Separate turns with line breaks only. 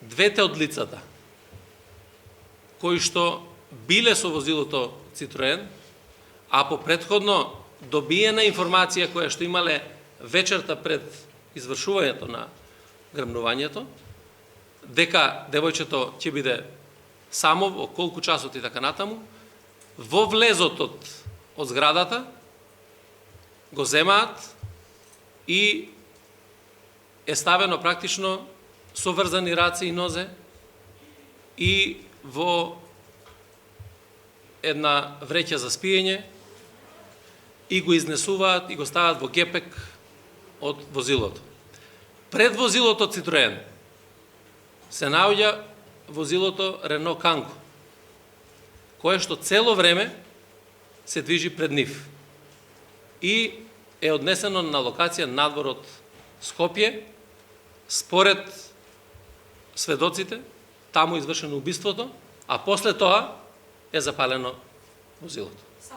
двете од лицата кои што биле со возилото Citroen, а по претходно добиена информација која што имале вечерта пред извршувањето на грмнувањето, дека девојчето ќе биде само во колку часот и така натаму, во влезот од зградата го земаат и е ставено практично со врзани раце и нозе и во една вреќа за спиење и го изнесуваат и го стават во гепек од возилото. Пред возилото Citroen се наоѓа возилото Renault Kangoo, кое што цело време се движи пред нив и е однесено на локација надвор од Скопје. Според сведоците, таму извршено убиството, а после тоа е запалено возилото.